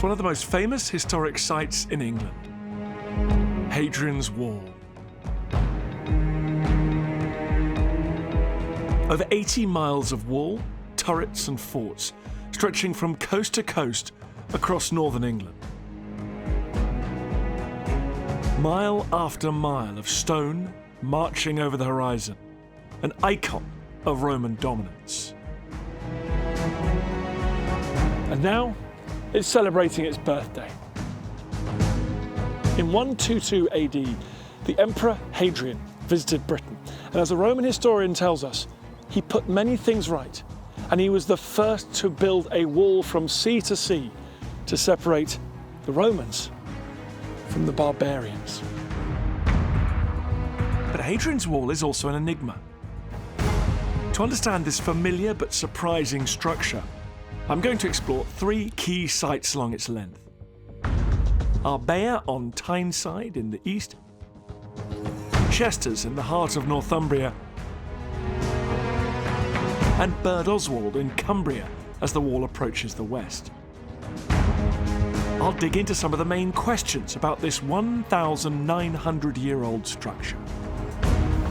It's one of the most famous historic sites in England, Hadrian's Wall. Over 80 miles of wall, turrets and forts, stretching from coast to coast across northern England. Mile after mile of stone marching over the horizon, an icon of Roman dominance. And now, it's celebrating its birthday. In 122 AD, the Emperor Hadrian visited Britain, and as a Roman historian tells us, he put many things right, and he was the first to build a wall from sea to sea to separate the Romans from the barbarians. But Hadrian's Wall is also an enigma. To understand this familiar but surprising structure, I'm going to explore three key sites along its length. Arbea on Tyneside in the east, Chesters in the heart of Northumbria, and Burd Oswald in Cumbria as the wall approaches the west. I'll dig into some of the main questions about this 1,900-year-old structure.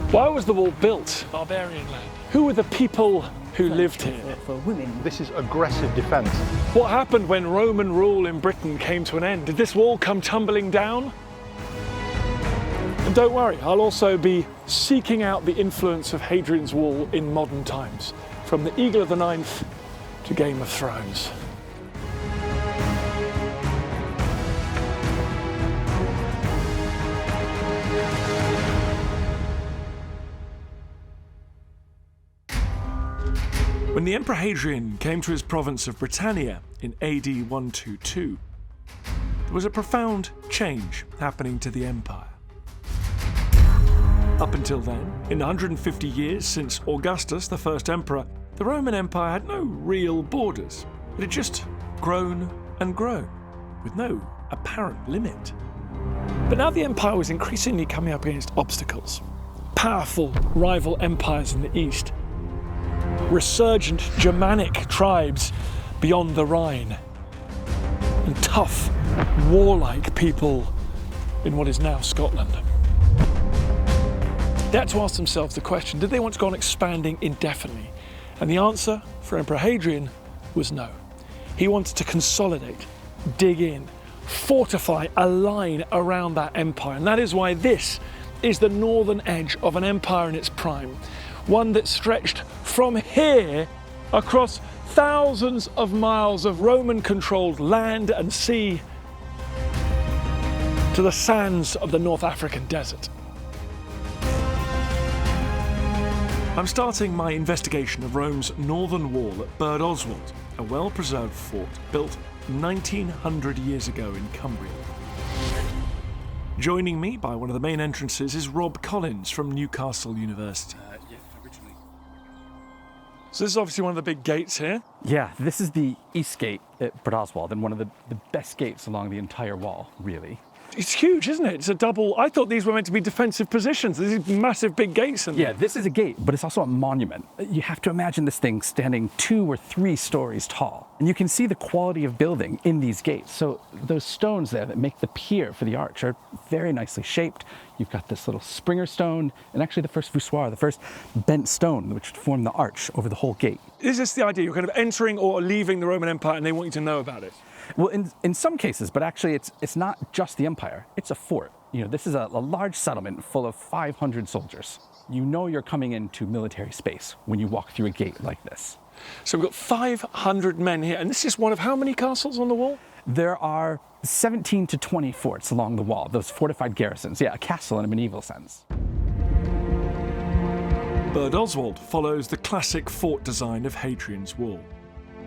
Why was the wall built? Barbarian land. Who were the people who lived here? For women. This is aggressive defence. What happened when Roman rule in Britain came to an end? Did this wall come tumbling down? And don't worry, I'll also be seeking out the influence of Hadrian's Wall in modern times, from the Eagle of the Ninth to Game of Thrones. When the Emperor Hadrian came to his province of Britannia in AD 122, there was a profound change happening to the empire. Up until then, in the 150 years since Augustus, the first emperor, the Roman Empire had no real borders. It had just grown and grown, with no apparent limit. But now the empire was increasingly coming up against obstacles. Powerful rival empires in the east, resurgent Germanic tribes beyond the Rhine, and tough, warlike people in what is now Scotland. They had to ask themselves the question, did they want to go on expanding indefinitely? And the answer for Emperor Hadrian was no. He wanted to consolidate, dig in, fortify a line around that empire. And that is why this is the northern edge of an empire in its prime. One that stretched from here across thousands of miles of Roman-controlled land and sea to the sands of the North African desert. I'm starting my investigation of Rome's northern wall at Burd Oswald, a well-preserved fort built 1,900 years ago in Cumbria. Joining me by one of the main entrances is Rob Collins from Newcastle University. Originally. So this is obviously one of the big gates here. Yeah, this is the East Gate at Burd Oswald, and one of the best gates along the entire wall, really. It's huge, isn't it? It's a double. I thought these were meant to be defensive positions. These massive big gates. Yeah, this is a gate, but it's also a monument. You have to imagine this thing standing 2 or 3 stories tall. And you can see the quality of building in these gates. So those stones there that make the pier for the arch are very nicely shaped. You've got this little Springer stone, and actually the first voussoir, the first bent stone which would form the arch over the whole gate. Is this the idea? You're kind of entering or leaving the Roman Empire and they want you to know about it? Well, in some cases, but actually it's not just the empire, it's a fort. You know, this is a large settlement full of 500 soldiers. You know you're coming into military space when you walk through a gate like this. So we've got 500 men here, and this is one of how many castles on the wall? There are 17 to 20 forts along the wall, those fortified garrisons. Yeah, a castle in a medieval sense. Burd Oswald follows the classic fort design of Hadrian's Wall.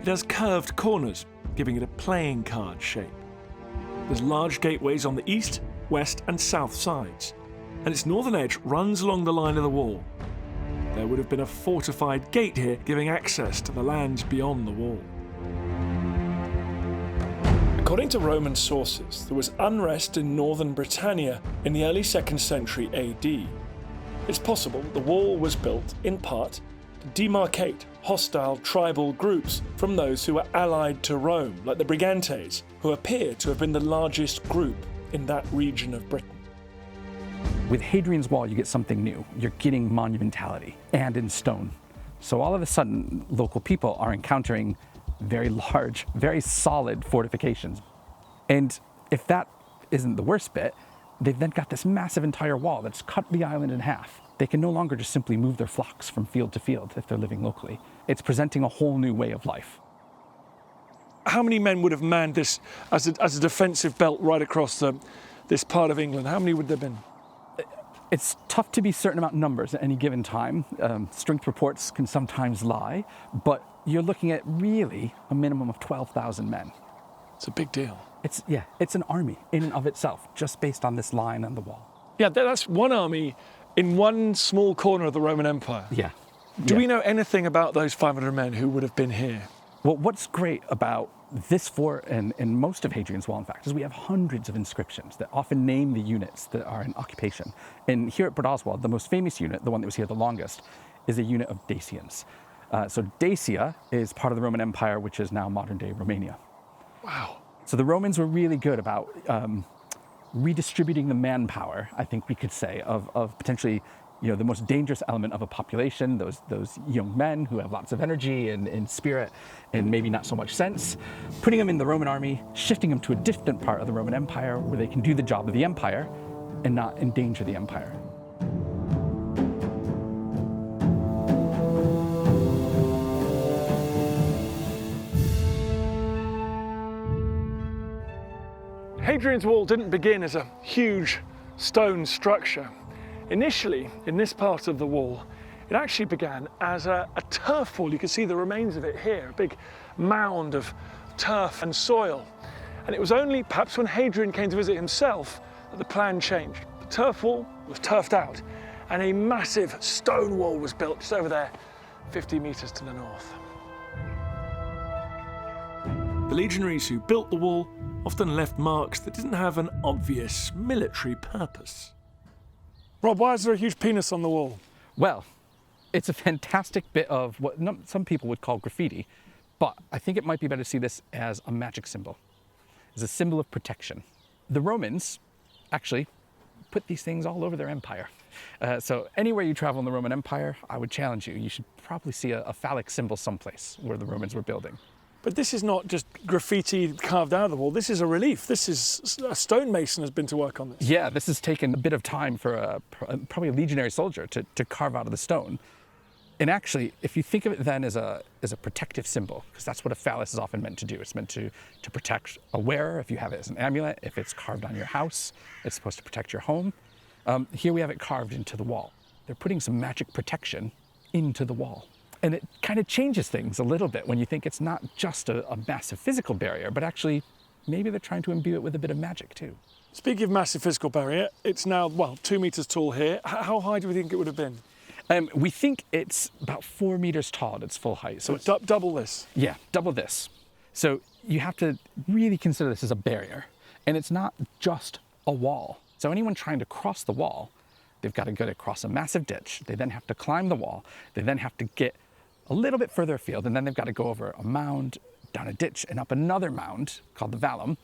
It has curved corners, giving it a playing card shape. There's large gateways on the east, west and south sides, and its northern edge runs along the line of the wall. There would have been a fortified gate here, giving access to the lands beyond the wall. According to Roman sources, there was unrest in northern Britannia in the early 2nd century AD. It's possible the wall was built, in part, demarcate hostile tribal groups from those who were allied to Rome, like the Brigantes, who appear to have been the largest group in that region of Britain. With Hadrian's Wall, you get something new. You're getting monumentality, and in stone. So all of a sudden, local people are encountering very large, very solid fortifications. And if that isn't the worst bit, they've then got this massive entire wall that's cut the island in half. They can no longer just simply move their flocks from field to field if they're living locally. It's presenting a whole new way of life. How many men would have manned this as a defensive belt right across this part of England? How many would there have been? It's tough to be certain about numbers at any given time. Strength reports can sometimes lie, but you're looking at really a minimum of 12,000 men. It's a big deal. It's an army in and of itself, just based on this line on the wall. Yeah, that's one army in one small corner of the Roman Empire. Yeah. Do we know anything about those 500 men who would have been here? Well, what's great about this fort and most of Hadrian's Wall, in fact, is we have hundreds of inscriptions that often name the units that are in occupation. And here at Bord Oswald, the most famous unit, the one that was here the longest, is a unit of Dacians. So Dacia is part of the Roman Empire, which is now modern-day Romania. Wow. So the Romans were really good about redistributing the manpower, I think we could say, of potentially, the most dangerous element of a population, those young men who have lots of energy and spirit and maybe not so much sense, putting them in the Roman army, shifting them to a different part of the Roman Empire where they can do the job of the empire and not endanger the empire. Hadrian's Wall didn't begin as a huge stone structure. Initially, in this part of the wall, it actually began as a turf wall. You can see the remains of it here, a big mound of turf and soil. And it was only perhaps when Hadrian came to visit himself that the plan changed. The turf wall was turfed out and a massive stone wall was built just over there, 50 meters to the north. The legionaries who built the wall often left marks that didn't have an obvious military purpose. Rob, why is there a huge penis on the wall? Well, it's a fantastic bit of what some people would call graffiti, but I think it might be better to see this as a magic symbol, as a symbol of protection. The Romans actually put these things all over their empire. So anywhere you travel in the Roman Empire, I would challenge you, you should probably see a phallic symbol someplace where the Romans were building. But this is not just graffiti carved out of the wall. This is a relief. This is a stonemason has been to work on this. Yeah, this has taken a bit of time for probably a legionary soldier to carve out of the stone. And actually, if you think of it then as a protective symbol, because that's what a phallus is often meant to do. It's meant to protect a wearer if you have it as an amulet. If it's carved on your house, it's supposed to protect your home. Here we have it carved into the wall. They're putting some magic protection into the wall. And it kind of changes things a little bit when you think it's not just a massive physical barrier, but actually maybe they're trying to imbue it with a bit of magic too. Speaking of massive physical barrier, it's now, 2 meters tall here. How high do we think it would have been? We think it's about 4 meters tall at its full height. So it's double this? Yeah, double this. So you have to really consider this as a barrier. And it's not just a wall. So anyone trying to cross the wall, they've got to go across a massive ditch. They then have to climb the wall. They then have to get a little bit further afield, and then they've got to go over a mound, down a ditch, and up another mound called the Vallum.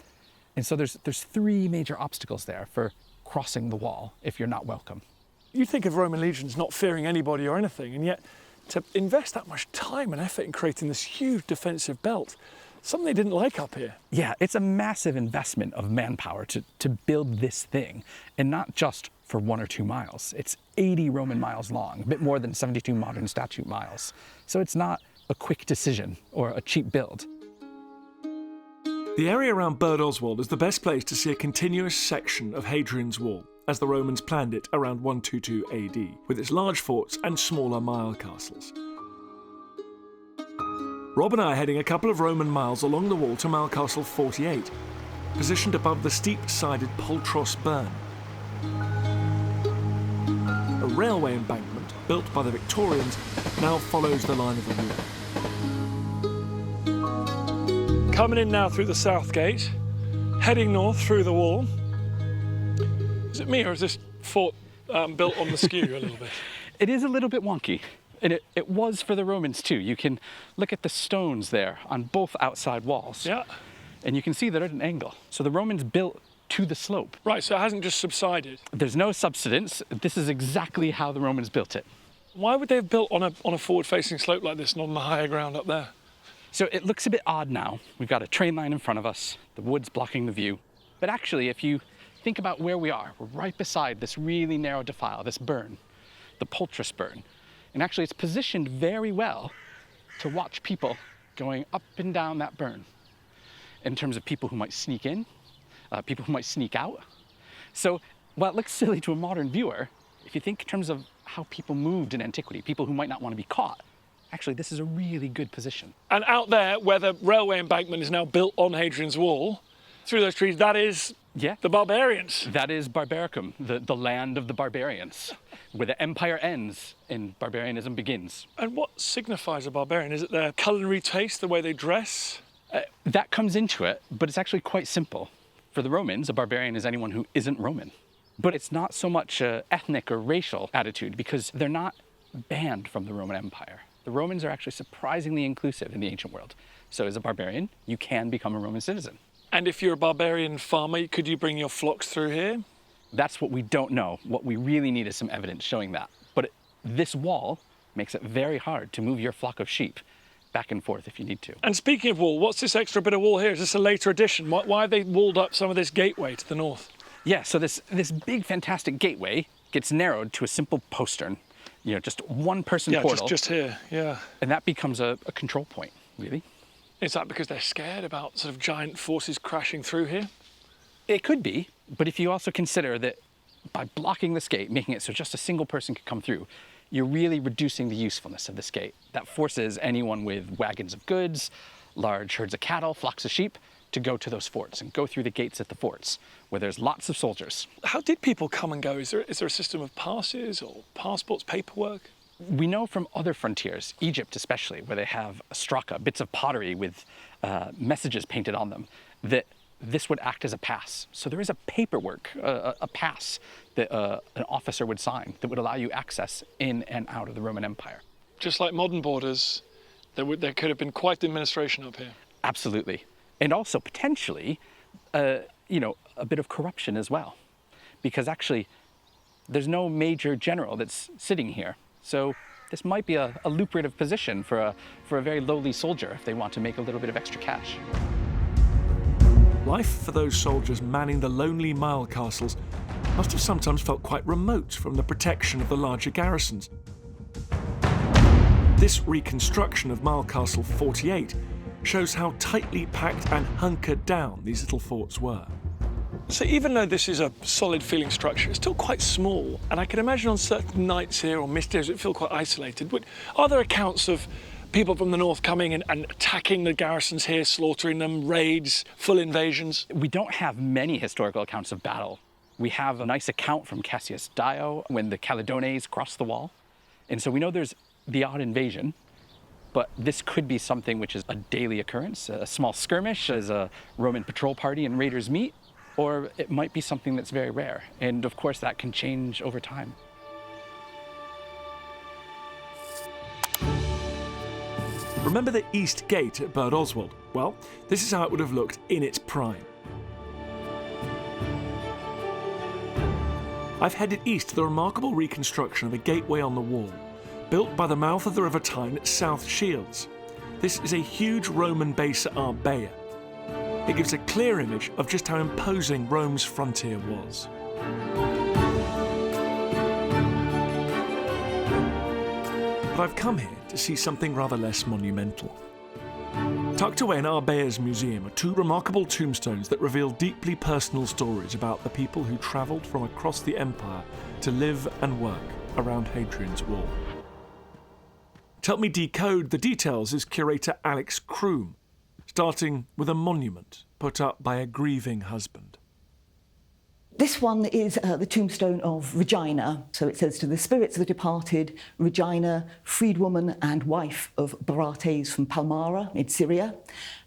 And so there's 3 major obstacles there for crossing the wall if you're not welcome. You think of Roman legions not fearing anybody or anything, and yet to invest that much time and effort in creating this huge defensive belt, something they didn't like up here. Yeah, it's a massive investment of manpower to build this thing, and not just for 1 or 2 miles. It's 80 Roman miles long, a bit more than 72 modern statute miles. So it's not a quick decision or a cheap build. The area around Bord Oswald is the best place to see a continuous section of Hadrian's Wall, as the Romans planned it around 122 AD, with its large forts and smaller mile castles. Rob and I are heading a couple of Roman miles along the wall to Mile Castle 48, positioned above the steep-sided Poltros burn. A railway embankment built by the Victorians now follows the line of the wall. Coming in now through the south gate, heading north through the wall. Is it me or is this fort built on the skew a little bit? It is a little bit wonky. And it was for the Romans too. You can look at the stones there on both outside walls. Yeah. And you can see they're at an angle. So the Romans built to the slope. Right, so it hasn't just subsided. There's no subsidence. This is exactly how the Romans built it. Why would they have built on a forward-facing slope like this, not on the higher ground up there? So it looks a bit odd now. We've got a train line in front of us, the woods blocking the view. But actually, if you think about where we are, we're right beside this really narrow defile, this burn, the Poltrus burn. And actually, it's positioned very well to watch people going up and down that burn in terms of people who might sneak in, people who might sneak out. So while it looks silly to a modern viewer, if you think in terms of how people moved in antiquity, people who might not want to be caught, actually, this is a really good position. And out there, where the railway embankment is now built on Hadrian's Wall, through those trees, that is the barbarians. That is Barbaricum, the land of the barbarians, where the empire ends and barbarianism begins. And what signifies a barbarian? Is it their culinary taste, the way they dress? That comes into it, but it's actually quite simple. For the Romans, a barbarian is anyone who isn't Roman. But it's not so much an ethnic or racial attitude because they're not banned from the Roman Empire. The Romans are actually surprisingly inclusive in the ancient world. So as a barbarian, you can become a Roman citizen. And if you're a barbarian farmer, could you bring your flocks through here? That's what we don't know. What we really need is some evidence showing that. But this wall makes it very hard to move your flock of sheep back and forth if you need to. And speaking of wall, what's this extra bit of wall here? Is this a later addition? Why have they walled up some of this gateway to the north? Yeah, so this big, fantastic gateway gets narrowed to a simple postern, just one-person portal. Just here, yeah. And that becomes a control point, really. Is that because they're scared about sort of giant forces crashing through here? It could be, but if you also consider that by blocking this gate, making it so just a single person could come through, you're really reducing the usefulness of this gate. That forces anyone with wagons of goods, large herds of cattle, flocks of sheep, to go to those forts and go through the gates at the forts, where there's lots of soldiers. How did people come and go? Is there a system of passes or passports, paperwork? We know from other frontiers, Egypt especially, where they have ostraca, bits of pottery with messages painted on them, that this would act as a pass. So there is a paperwork, a pass that an officer would sign that would allow you access in and out of the Roman Empire. Just like modern borders, there could have been quite the administration up here. Absolutely. And also potentially, a bit of corruption as well. Because actually, there's no major general that's sitting here. So this might be a lucrative position for a very lowly soldier if they want to make a little bit of extra cash. Life for those soldiers manning the lonely mile castles must have sometimes felt quite remote from the protection of the larger garrisons. This reconstruction of Mile Castle 48 shows how tightly packed and hunkered down these little forts were. So even though this is a solid feeling structure, it's still quite small, and I can imagine on certain nights here or misty days it feel quite isolated. But are there accounts of people from the north coming and attacking the garrisons here, slaughtering them, raids, full invasions? We don't have many historical accounts of battle. We have a nice account from Cassius Dio when the Caledones crossed the wall. And so we know there's the odd invasion, but this could be something which is a daily occurrence, a small skirmish as a Roman patrol party and raiders meet, or it might be something that's very rare. And of course that can change over time. Remember the East Gate at Burd Oswald? Well, this is how it would have looked in its prime. I've headed east to the remarkable reconstruction of a gateway on the wall, built by the mouth of the River Tyne at South Shields. This is a huge Roman base at Arbea. It gives a clear image of just how imposing Rome's frontier was. But I've come here to see something rather less monumental. Tucked away in Arbea's museum are two remarkable tombstones that reveal deeply personal stories about the people who travelled from across the empire to live and work around Hadrian's Wall. To help me decode the details is curator Alex Kroom, starting with a monument put up by a grieving husband. This one is the tombstone of Regina. So it says, to the spirits of the departed, Regina, freedwoman and wife of Barates from Palmyra in Syria.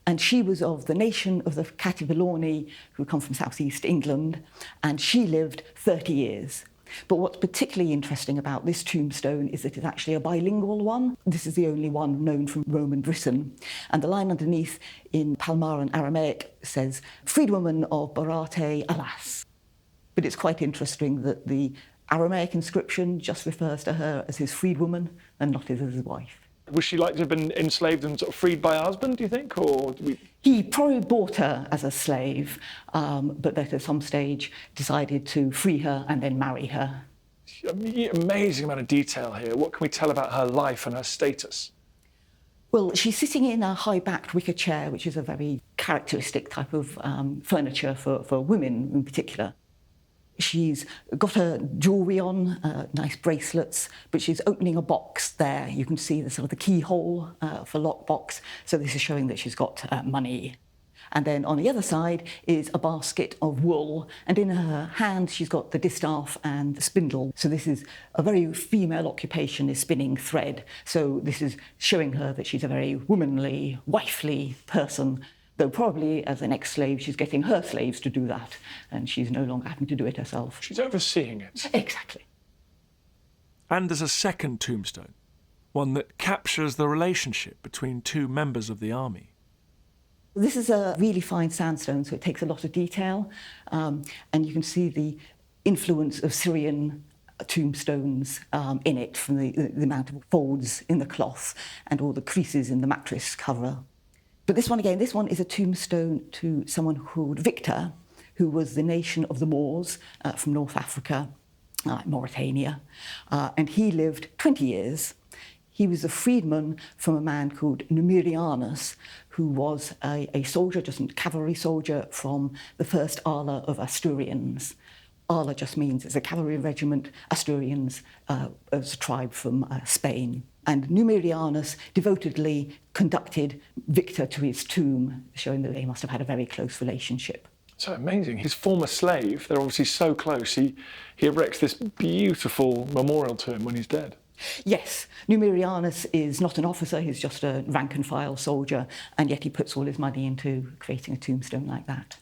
And she was of the nation of the Cativiloni, who come from southeast England, and she lived 30 years. But what's particularly interesting about this tombstone is that it's actually a bilingual one. This is the only one known from Roman Britain. And the line underneath in Palmaran Aramaic says, "Freedwoman of Barate, alas." But it's quite interesting that the Aramaic inscription just refers to her as his freedwoman and not as his wife. Was she like to have been enslaved and sort of freed by her husband, do you think? Or do we... He probably bought her as a slave, but that at some stage decided to free her and then marry her. Amazing amount of detail here. What can we tell about her life and her status? Well, she's sitting in a high-backed wicker chair, which is a very characteristic type of furniture for women in particular. She's got her jewellery on, nice bracelets, but she's opening a box there. You can see the sort of the keyhole for lockbox, so this is showing that she's got money. And then on the other side is a basket of wool, and in her hand she's got the distaff and the spindle. So this is a very female occupation, is spinning thread. So this is showing her that she's a very womanly, wifely person, though probably as an ex-slave she's getting her slaves to do that, and she's no longer having to do it herself. She's overseeing it. Exactly. And there's a second tombstone, one that captures the relationship between two members of the army. This is a really fine sandstone, so it takes a lot of detail, and you can see the influence of Syrian tombstones in it from the amount of folds in the cloth and all the creases in the mattress cover. But this one again, this one is a tombstone to someone called Victor, who was the nation of the Moors from North Africa, Mauritania, and he lived 20 years. He was a freedman from a man called Numerianus, who was a soldier, just a cavalry soldier from the first Ala of Asturians. Ala just means it's a cavalry regiment, Asturians as a tribe from Spain. And Numerianus devotedly conducted Victor to his tomb, showing that they must have had a very close relationship. So amazing. His former slave, they're obviously so close, he erects this beautiful memorial to him when he's dead. Yes, Numerianus is not an officer, he's just a rank-and-file soldier, and yet he puts all his money into creating a tombstone like that.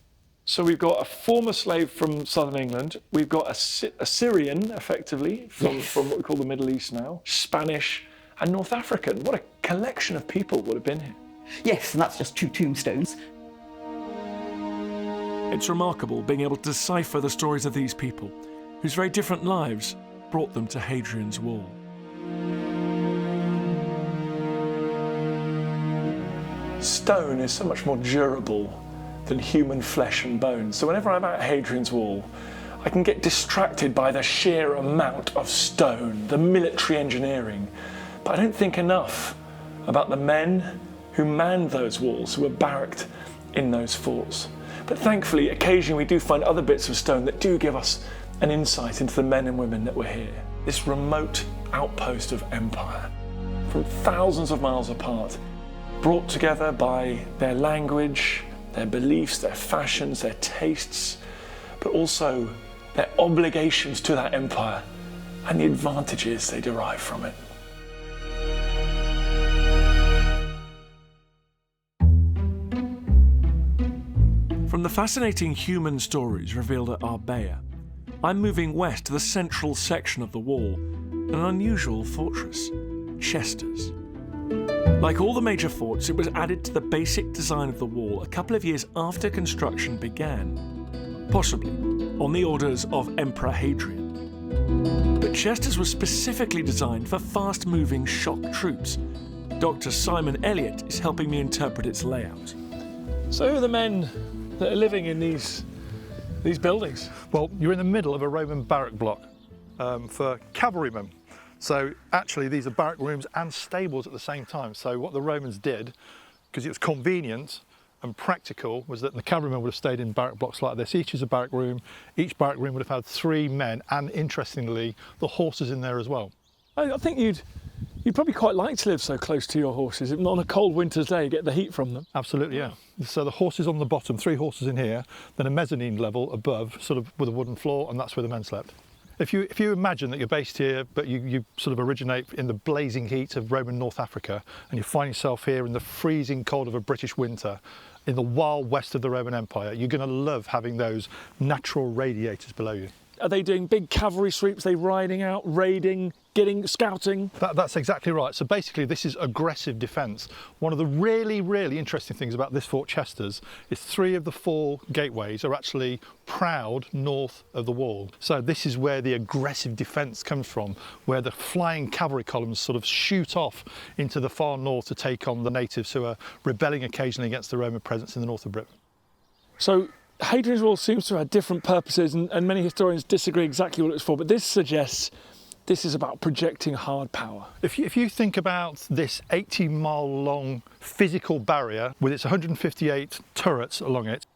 So we've got a former slave from southern England, we've got a Syrian, effectively, from what we call the Middle East now, Spanish and North African. What a collection of people would have been here. Yes, and that's just 2 tombstones. It's remarkable being able to decipher the stories of these people, whose very different lives brought them to Hadrian's Wall. Stone is so much more durable than human flesh and bone. So whenever I'm at Hadrian's Wall, I can get distracted by the sheer amount of stone, the military engineering. But I don't think enough about the men who manned those walls, who were barracked in those forts. But thankfully, occasionally we do find other bits of stone that do give us an insight into the men and women that were here. This remote outpost of empire, from thousands of miles apart, brought together by their language, their beliefs, their fashions, their tastes, but also their obligations to that empire and the advantages they derive from it. From the fascinating human stories revealed at Arbea, I'm moving west to the central section of the wall, an unusual fortress, Chesters. Like all the major forts, it was added to the basic design of the wall a couple of years after construction began, possibly on the orders of Emperor Hadrian. But Chesters was specifically designed for fast-moving shock troops. Dr. Simon Elliott is helping me interpret its layout. So who are the men that are living in these buildings? Well, you're in the middle of a Roman barrack block for cavalrymen. So actually these are barrack rooms and stables at the same time. So what the Romans did, because it was convenient and practical, was that the cavalrymen would have stayed in barrack blocks like this. Each is a barrack room. Each barrack room would have had 3 men, and interestingly, the horses in there as well. I think you'd probably quite like to live so close to your horses. On a cold winter's day, you get the heat from them. Absolutely, yeah. So the horses on the bottom, 3 horses in here, then a mezzanine level above, sort of with a wooden floor, and that's where the men slept. If you imagine that you're based here, but you sort of originate in the blazing heat of Roman North Africa, and you find yourself here in the freezing cold of a British winter, in the wild west of the Roman Empire, you're going to love having those natural radiators below you. Are they doing big cavalry sweeps? Are they riding out, raiding, scouting? That's exactly right. So basically this is aggressive defence. One of the really, really interesting things about this Fort Chesters is 3 of the 4 gateways are actually proud north of the wall. So this is where the aggressive defence comes from, where the flying cavalry columns sort of shoot off into the far north to take on the natives who are rebelling occasionally against the Roman presence in the north of Britain. So Hadrian's Wall seems to have different purposes, and many historians disagree exactly what it's for, but this suggests this is about projecting hard power. If you think about this 80-mile long physical barrier with its 158 turrets along it,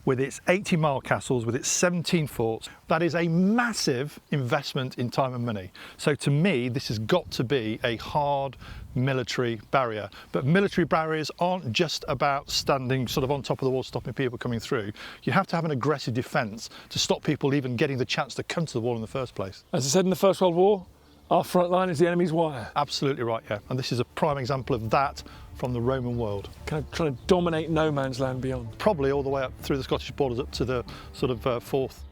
with its 80-mile castles, with its 17 forts, that is a massive investment in time and money. So to me, this has got to be a hard military barrier. But military barriers aren't just about standing sort of on top of the wall, stopping people coming through. You have to have an aggressive defence to stop people even getting the chance to come to the wall in the first place. As I said in the First World War, our front line is the enemy's wire. Absolutely right, yeah. And this is a prime example of that from the Roman world. Kind of trying to dominate no man's land beyond. Probably all the way up through the Scottish borders up to the sort of Forth.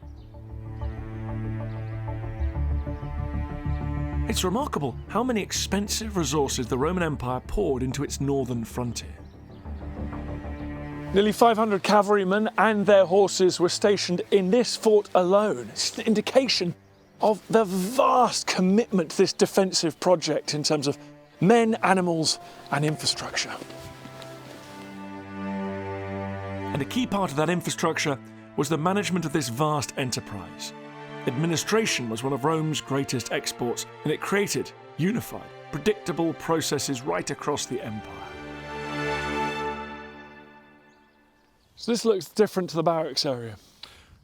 It's remarkable how many expensive resources the Roman Empire poured into its northern frontier. Nearly 500 cavalrymen and their horses were stationed in this fort alone. It's an indication of the vast commitment to this defensive project in terms of men, animals, and infrastructure. And a key part of that infrastructure was the management of this vast enterprise. Administration was one of Rome's greatest exports, and it created unified, predictable processes right across the empire. So this looks different to the barracks area.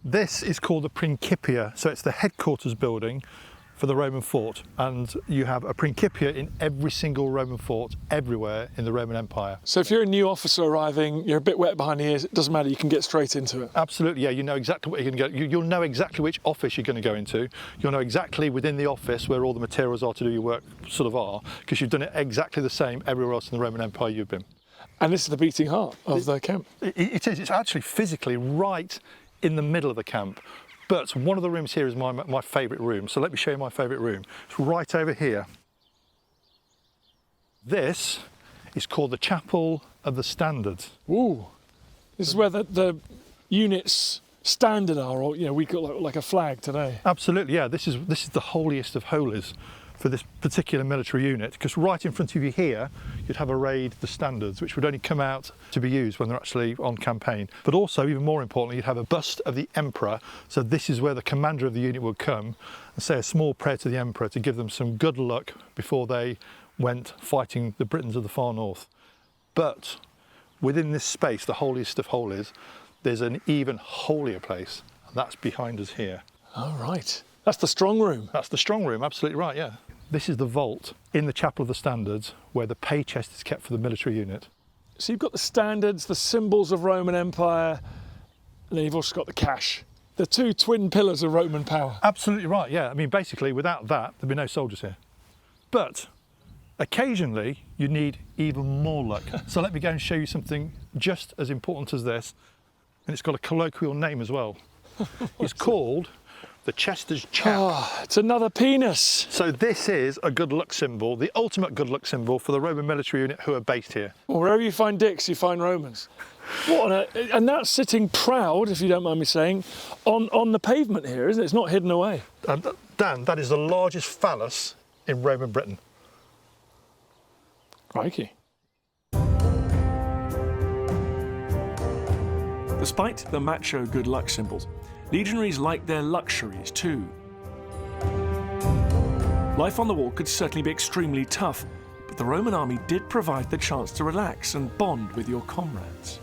This is called the Principia, so it's the headquarters building for the Roman fort, and you have a Principia in every single Roman fort everywhere in the Roman Empire. So if you're a new officer arriving, you're a bit wet behind the ears, it doesn't matter, you can get straight into it. Absolutely, yeah, you know exactly what you're going to go. You'll know exactly which office you're going to go into. You'll know exactly within the office where all the materials are to do your work sort of are, because you've done it exactly the same everywhere else in the Roman Empire you've been. And this is the beating heart of the camp. It is, it's actually physically right in the middle of the camp. But one of the rooms here is my favourite room. So let me show you my favourite room. It's right over here. This is called the Chapel of the Standards. Ooh, this is where the units standard are, or we got like a flag today. Absolutely, yeah. This is the holiest of holies for this particular military unit, because right in front of you here, you'd have arrayed the standards, which would only come out to be used when they're actually on campaign. But also, even more importantly, you'd have a bust of the emperor. So this is where the commander of the unit would come and say a small prayer to the emperor to give them some good luck before they went fighting the Britons of the far north. But within this space, the holiest of holies, there's an even holier place, and that's behind us here. Oh, right. That's the strong room. That's the strong room, absolutely right, yeah. This is the vault in the Chapel of the Standards where the pay chest is kept for the military unit. So you've got the standards, the symbols of Roman Empire, and then you've also got the cash. The 2 twin pillars of Roman power. Absolutely right, yeah. I mean, basically, without that, there'd be no soldiers here. But occasionally, you need even more luck. So let me go and show you something just as important as this. And it's got a colloquial name as well. It's called the Chester's Chap. Oh, it's another penis. So this is a good luck symbol, the ultimate good luck symbol for the Roman military unit who are based here. Well, wherever you find dicks, you find Romans. And that's sitting proud, if you don't mind me saying, on the pavement here, isn't it? It's not hidden away. Dan, that is the largest phallus in Roman Britain. Crikey. Despite the macho good luck symbols, legionaries liked their luxuries too. Life on the wall could certainly be extremely tough, but the Roman army did provide the chance to relax and bond with your comrades.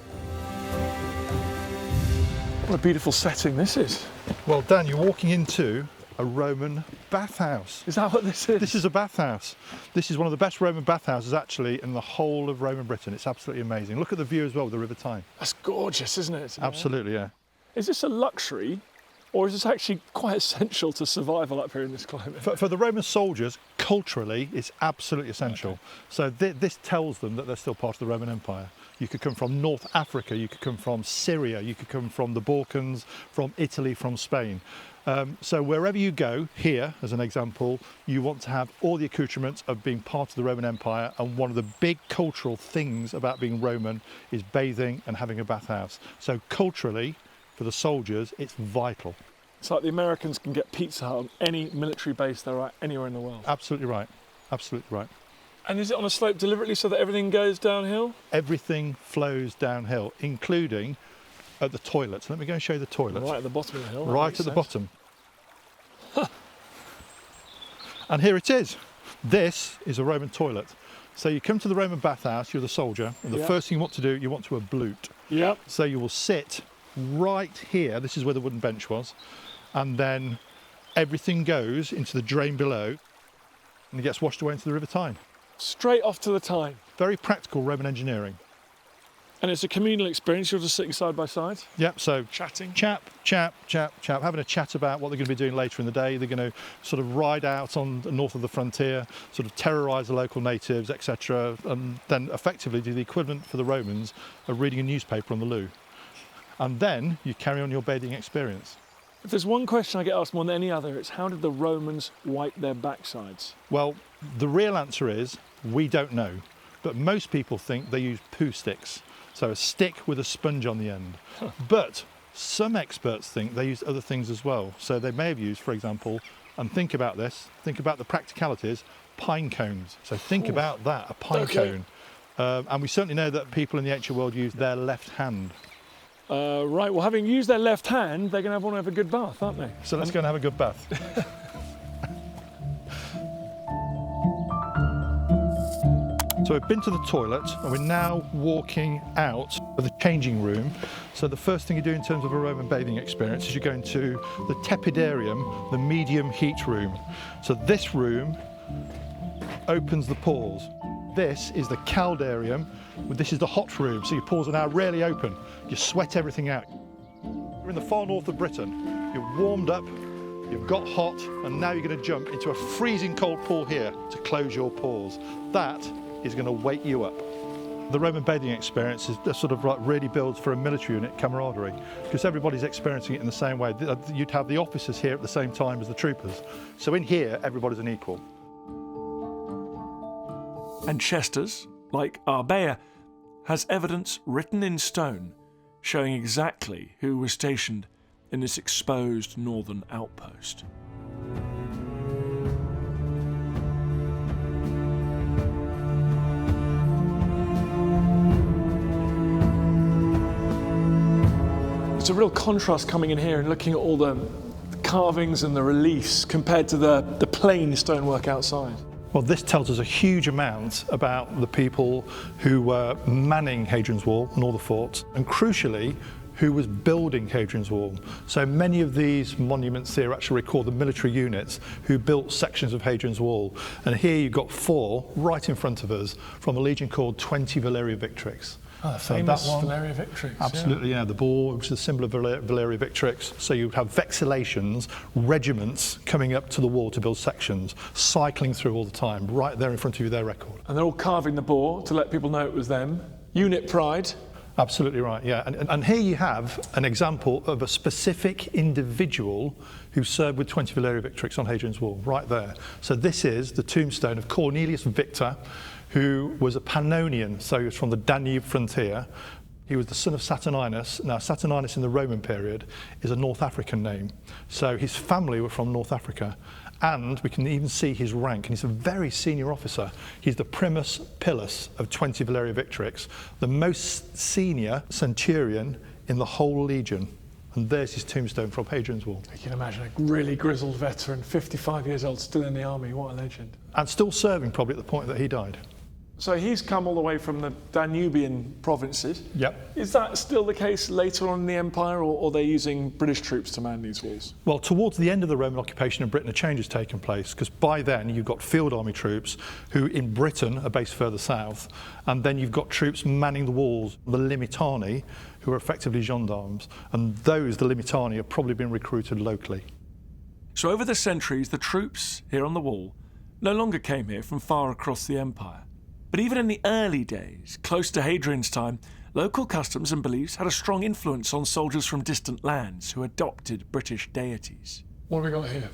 What a beautiful setting this is. Well, Dan, you're walking into a Roman bathhouse. Is that what this is? This is a bathhouse. This is one of the best Roman bathhouses actually in the whole of Roman Britain. It's absolutely amazing. Look at the view as well with the River Tyne. That's gorgeous, isn't it? Absolutely, yeah. Is this a luxury, or is this actually quite essential to survival up here in this climate? For the Roman soldiers, culturally, it's absolutely essential. Okay. So this tells them that they're still part of the Roman Empire. you could come from North Africa, you could come from Syria, you could come from the Balkans, from Italy, from Spain. So wherever you go, here as an example, you want to have all the accoutrements of being part of the Roman Empire, and one of the big cultural things about being Roman is bathing and having a bathhouse. So culturally, for the soldiers, it's vital. It's like the Americans can get Pizza Hut on any military base they're at anywhere in the world. Absolutely right, absolutely right. And is it on a slope deliberately so that everything goes downhill? Everything flows downhill, including at the toilets. Let me go and show you the toilet. Right at the bottom of the hill. Right at the bottom. And here it is. This is a Roman toilet. So you come to the Roman bathhouse, you're the soldier, and the first thing you want to do, you want to ablute. Yep. So you will sit right here, this is where the wooden bench was, and then everything goes into the drain below and it gets washed away into the River Tyne. Straight off to the Tyne. Very practical Roman engineering. And it's a communal experience, you're just sitting side by side? Yep, so Chatting? chat, having a chat about what they're going to be doing later in the day. They're going to sort of ride out on the north of the frontier, sort of terrorise the local natives, etc. And then effectively do the equivalent for the Romans of reading a newspaper on the loo. And then you carry on your bathing experience. If there's one question I get asked more than any other, it's how did the Romans wipe their backsides? Well, the real answer is we don't know, but most people think they use poo sticks, so a stick with a sponge on the end. But some experts think they used other things as well. So they may have used, for example, and think about this, think about the practicalities, pine cones. So think about that, a pine cone. And we certainly know that people in the ancient world used their left hand. Right, well, having used their left hand, they're going to want to have a good bath, aren't they? So let's go and have a good bath. So we've been to the toilet and we're now walking out of the changing room. So the first thing you do in terms of a Roman bathing experience is you go into the tepidarium, the medium heat room. So this room opens the pores. This is the caldarium. This is the hot room, so your pores are now really open. You sweat everything out. You're in the far north of Britain. You're warmed up, you've got hot, and now you're going to jump into a freezing cold pool here to close your pores. That is going to wake you up. The Roman bathing experience is sort of like really builds for a military unit camaraderie, because everybody's experiencing it in the same way. You'd have the officers here at the same time as the troopers. So in here, everybody's an equal. And Chesters, like Arbea, has evidence written in stone showing exactly who was stationed in this exposed northern outpost. It's a real contrast coming in here and looking at all the carvings and the reliefs compared to the plain stonework outside. Well, this tells us a huge amount about the people who were manning Hadrian's Wall and all the forts, and crucially, who was building Hadrian's Wall. So many of these monuments here actually record the military units who built sections of Hadrian's Wall. And here you've got 4 right in front of us from a legion called 20 Valeria Victrix. Oh, the famous Valeria Victrix. Absolutely, yeah. The boar, which is a symbol of Valeria Victrix. So you would have vexillations, regiments coming up to the wall to build sections, cycling through all the time, right there in front of you, their record. And they're all carving the boar to let people know it was them. Unit pride. Absolutely right, yeah. And here you have an example of a specific individual who served with 20 Valeria Victrix on Hadrian's Wall, right there. So this is the tombstone of Cornelius Victor, who was a Pannonian, so he was from the Danube frontier. He was the son of Saturninus. Now, Saturninus in the Roman period is a North African name. So his family were from North Africa. And we can even see his rank, and he's a very senior officer. He's the primus pilus of 20 Valeria Victrix, the most senior centurion in the whole legion. And there's his tombstone from Hadrian's Wall. You can imagine a really grizzled veteran, 55 years old, still in the army. What a legend. And still serving probably at the point that he died. So he's come all the way from the Danubian provinces. Yep. Is that still the case later on in the empire, or are they using British troops to man these walls? Well, towards the end of the Roman occupation in Britain, a change has taken place, because by then you've got field army troops who in Britain are based further south, and then you've got troops manning the walls, the Limitani, who are effectively gendarmes, and those, the Limitani, have probably been recruited locally. So over the centuries, the troops here on the wall no longer came here from far across the empire. But even in the early days, close to Hadrian's time, local customs and beliefs had a strong influence on soldiers from distant lands who adopted British deities. What have we got here?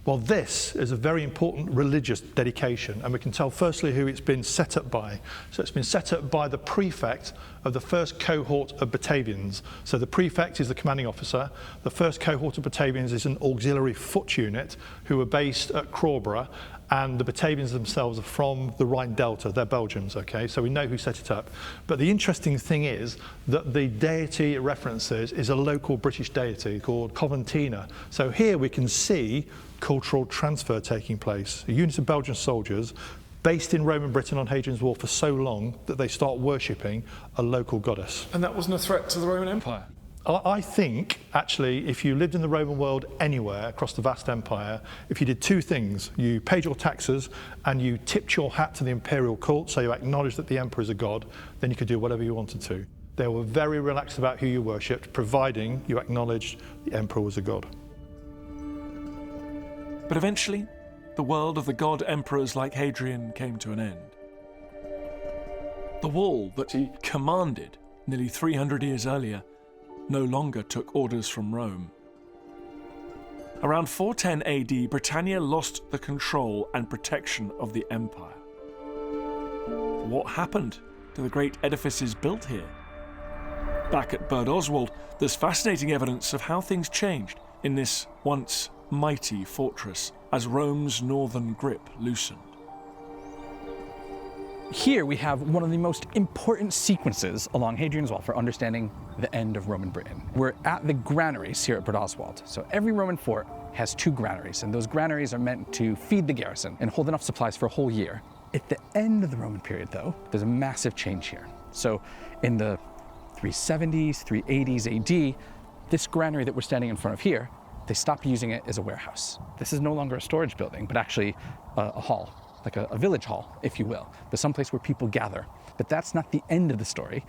Well, this is a very important religious dedication, and we can tell firstly who it's been set up by. So it's been set up by the prefect of the first cohort of Batavians. So the prefect is the commanding officer. The first cohort of Batavians is an auxiliary foot unit who are based at Crawborough, and the Batavians themselves are from the Rhine Delta. They're Belgians, okay? So we know who set it up. But the interesting thing is that the deity it references is a local British deity called Coventina. So here we can see cultural transfer taking place. A unit of Belgian soldiers based in Roman Britain on Hadrian's Wall for so long that they start worshipping a local goddess. And that wasn't a threat to the Roman Empire? I think, actually, if you lived in the Roman world anywhere across the vast empire, if you did two things, you paid your taxes and you tipped your hat to the imperial cult, so you acknowledged that the emperor is a god, then you could do whatever you wanted to. They were very relaxed about who you worshipped, providing you acknowledged the emperor was a god. But eventually, the world of the god emperors like Hadrian came to an end. The wall that he commanded nearly 300 years earlier no longer took orders from Rome. Around 410 AD, Britannia lost the control and protection of the empire. What happened to the great edifices built here? Back at Burd Oswald, there's fascinating evidence of how things changed in this once mighty fortress as Rome's northern grip loosened. Here we have one of the most important sequences along Hadrian's Wall for understanding the end of Roman Britain. We're at the granaries here at Burd Oswald. So every Roman fort has two granaries, and those granaries are meant to feed the garrison and hold enough supplies for a whole year. At the end of the Roman period, though, there's a massive change here. So in the 370s, 380s AD, this granary that we're standing in front of here, they stopped using it as a warehouse. This is no longer a storage building, but actually a hall, like a village hall, if you will, but someplace where people gather. But that's not the end of the story,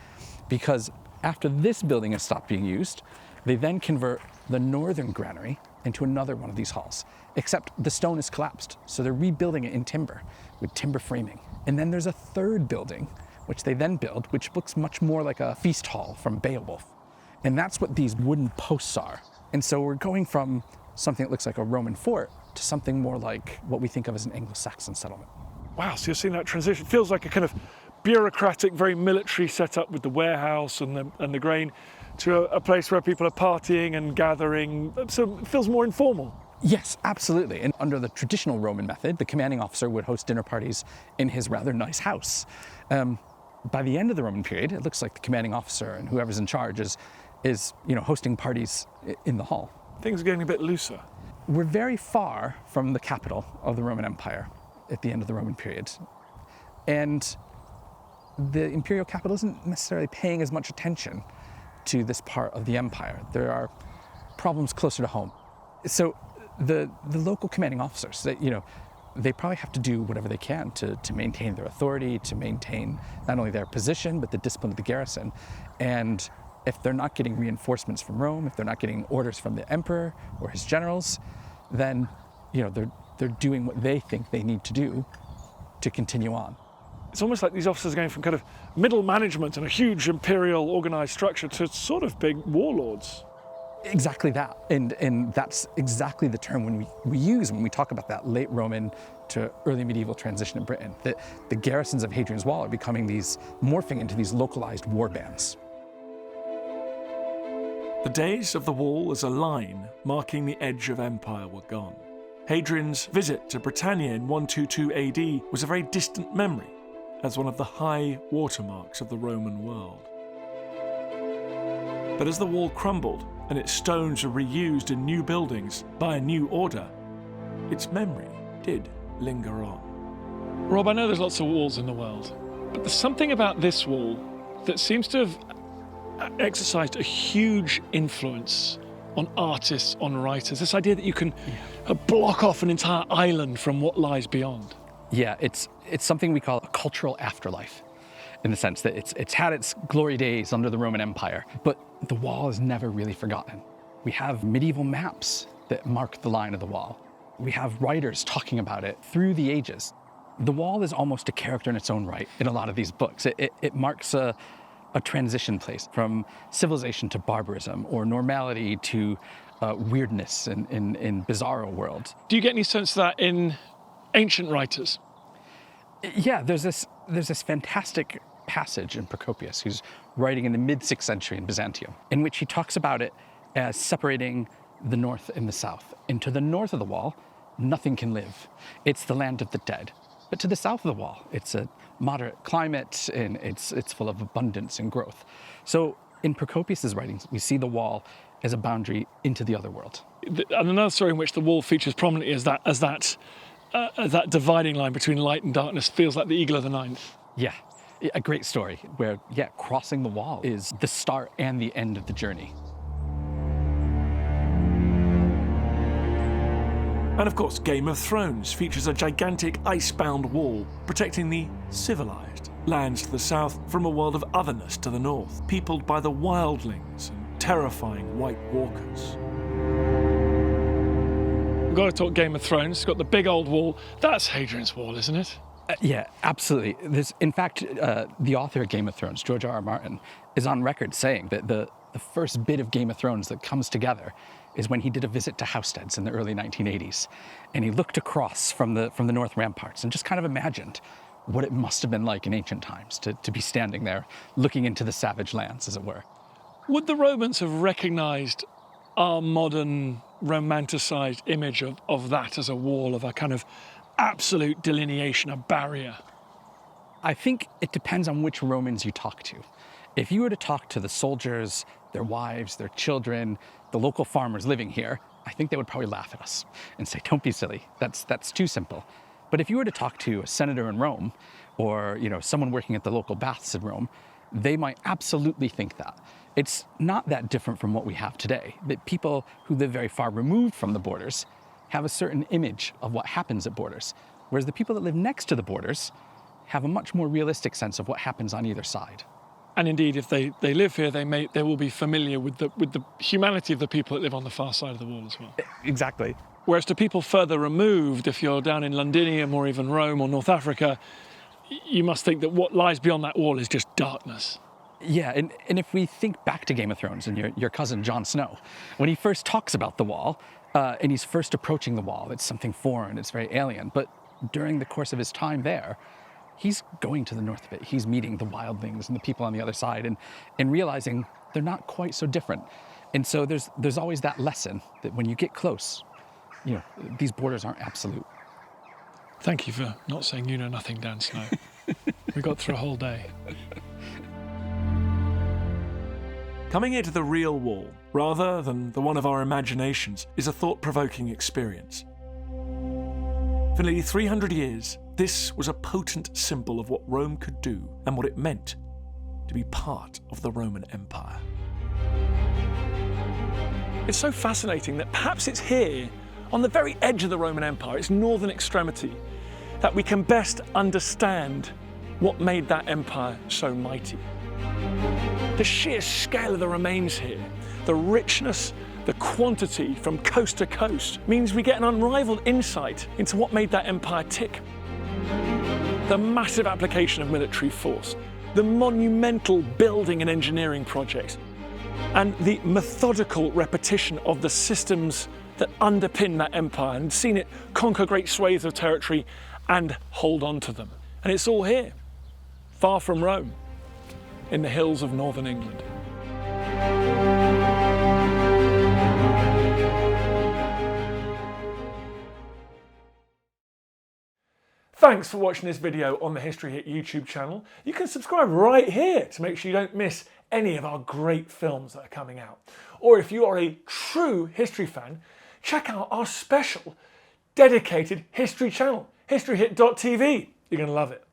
because after this building has stopped being used, they then convert the northern granary into another one of these halls, except the stone is collapsed, so they're rebuilding it in timber, with timber framing. And then there's a third building, which they then build, which looks much more like a feast hall from Beowulf. And that's what these wooden posts are. And so we're going from something that looks like a Roman fort to something more like what we think of as an Anglo-Saxon settlement. Wow, so you're seeing that transition. It feels like a kind of bureaucratic, very military setup with the warehouse and the grain to a place where people are partying and gathering. So it feels more informal. Yes, absolutely. And under the traditional Roman method, the commanding officer would host dinner parties in his rather nice house. By the end of the Roman period, it looks like the commanding officer and whoever's in charge is hosting parties in the hall. Things are getting a bit looser. We're very far from the capital of the Roman Empire at the end of the Roman period. And the imperial capital isn't necessarily paying as much attention to this part of the empire. There are problems closer to home. So the local commanding officers, they probably have to do whatever they can to maintain their authority, to maintain not only their position, but the discipline of the garrison. And if they're not getting reinforcements from Rome, if they're not getting orders from the emperor or his generals, then they're doing what they think they need to do to continue on. It's almost like these officers are going from kind of middle management and a huge imperial organized structure to sort of big warlords. Exactly that. And that's exactly the term we use when we talk about that late Roman to early medieval transition in Britain, that the garrisons of Hadrian's Wall are morphing into these localized war bands. The days of the wall as a line marking the edge of empire were gone. Hadrian's visit to Britannia in 122 AD was a very distant memory, as one of the high watermarks of the Roman world. But as the wall crumbled and its stones were reused in new buildings by a new order, its memory did linger on. Rob, I know there's lots of walls in the world, but there's something about this wall that seems to have exercised a huge influence on artists, on writers. This idea that you can block off an entire island from what lies beyond. Yeah, it's something we call a cultural afterlife, in the sense that it's had its glory days under the Roman Empire, but the wall is never really forgotten. We have medieval maps that mark the line of the wall. We have writers talking about it through the ages. The wall is almost a character in its own right in a lot of these books. It marks a transition place from civilization to barbarism, or normality to weirdness in bizarro worlds. Do you get any sense of that in ancient writers? Yeah, there's this fantastic passage in Procopius, who's writing in the mid-6th century in Byzantium, in which he talks about it as separating the north and the south. And to the north of the wall, nothing can live. It's the land of the dead. But to the south of the wall, it's a moderate climate, and it's full of abundance and growth. So in Procopius's writings, we see the wall as a boundary into the other world. And another story in which the wall features prominently as that dividing line between light and darkness feels like the Eagle of the Ninth. Yeah, a great story where, yeah, crossing the wall is the start and the end of the journey. And of course, Game of Thrones features a gigantic ice-bound wall protecting the civilized lands to the south from a world of otherness to the north, peopled by the wildlings and terrifying White Walkers. We've got to talk Game of Thrones. It's got the big old wall. That's Hadrian's Wall, isn't it? Yeah, absolutely. In fact, the author of Game of Thrones, George R.R. Martin, is on record saying that the first bit of Game of Thrones that comes together is when he did a visit to Housesteads in the early 1980s. And he looked across from the north ramparts and just kind of imagined what it must have been like in ancient times to be standing there looking into the savage lands, as it were. Would the Romans have recognized our modern romanticized image of that as a wall, of a kind of absolute delineation, a barrier? I think it depends on which Romans you talk to. If you were to talk to the soldiers, their wives, their children, the local farmers living here, I think they would probably laugh at us and say, don't be silly, that's too simple. But if you were to talk to a senator in Rome, or someone working at the local baths in Rome, they might absolutely think that. It's not that different from what we have today, that people who live very far removed from the borders have a certain image of what happens at borders, whereas the people that live next to the borders have a much more realistic sense of what happens on either side. And indeed, if they live here, they will be familiar with the humanity of the people that live on the far side of the wall as well. Exactly. Whereas to people further removed, if you're down in Londinium or even Rome or North Africa, you must think that what lies beyond that wall is just darkness. Yeah, and if we think back to Game of Thrones and your cousin Jon Snow, when he first talks about the wall, and he's first approaching the wall, it's something foreign, it's very alien, but during the course of his time there, he's going to the north of it. He's meeting the wildlings and the people on the other side and realizing they're not quite so different. And so there's always that lesson that when you get close, these borders aren't absolute. Thank you for not saying you know nothing, Dan Snow. We got through a whole day. Coming into the real wall, rather than the one of our imaginations, is a thought-provoking experience. For nearly 300 years, this was a potent symbol of what Rome could do and what it meant to be part of the Roman Empire. It's so fascinating that perhaps it's here, on the very edge of the Roman Empire, its northern extremity, that we can best understand what made that empire so mighty. The sheer scale of the remains here, the richness, the quantity from coast to coast, means we get an unrivaled insight into what made that empire tick. The massive application of military force, the monumental building and engineering projects, and the methodical repetition of the systems that underpin that empire, and seen it conquer great swathes of territory and hold on to them. And it's all here, far from Rome, in the hills of northern England. Thanks for watching this video on the History Hit YouTube channel. You can subscribe right here to make sure you don't miss any of our great films that are coming out. Or if you are a true history fan, check out our special dedicated history channel, historyhit.tv. You're going to love it.